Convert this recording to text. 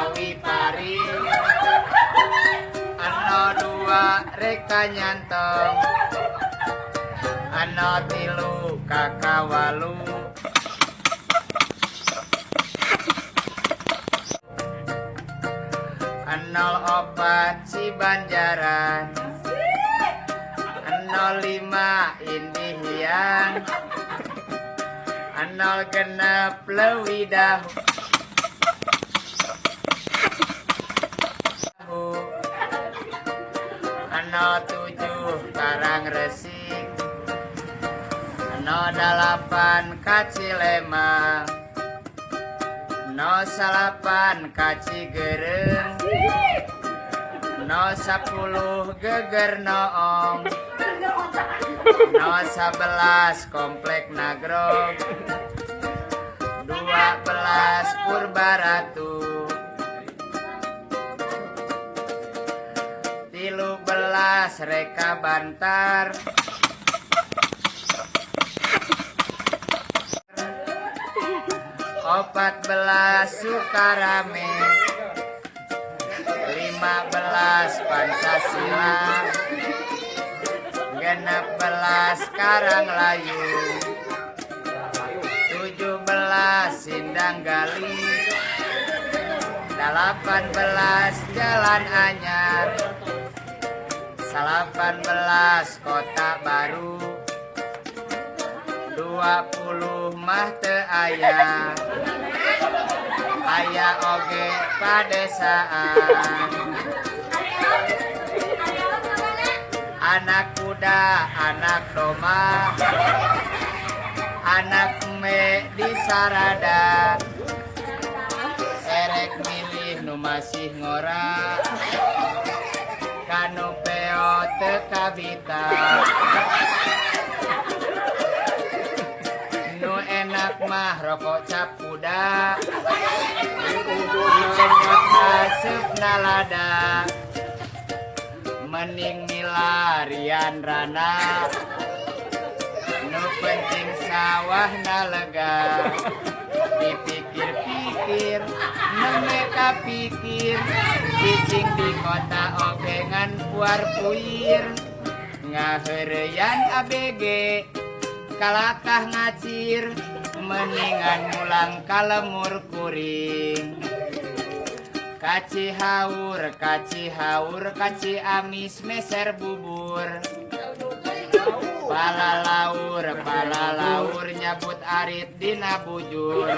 gawi pari ano dua reka nyantong ano tilu kakawalu ano opat si Banjaran ano lima Indihian ano genep Lewidah ano tujuh Karangresik ano dalapan Kacilema no salapan Kacigereng no 10 Geger Noong no 11 Komplek Nagrog 12 Purbaratu 13 Reka Bantar 14 Sukarame 15 Pancasila 16 Karanglayu 17 Sindanggali 18 Jalan Anyar 18 Kota Baru 20 mah teu aya aya oge padesaan anak kuda anak doma anak me di sarada erek milih nu masih ngora kanu peo teu kabita nu enak mah rokok cap kuda enak asup nalada mending milarian rana nu penting sawah nalega dipikir-pikir neme kapikir cicing di kota oge ngan puar puir ngaheureyan ABG kalakah ngacir mendingan mulang kalemur kuring kaci haur kaci amis meser bubur pala laur nyabut arit dina bujur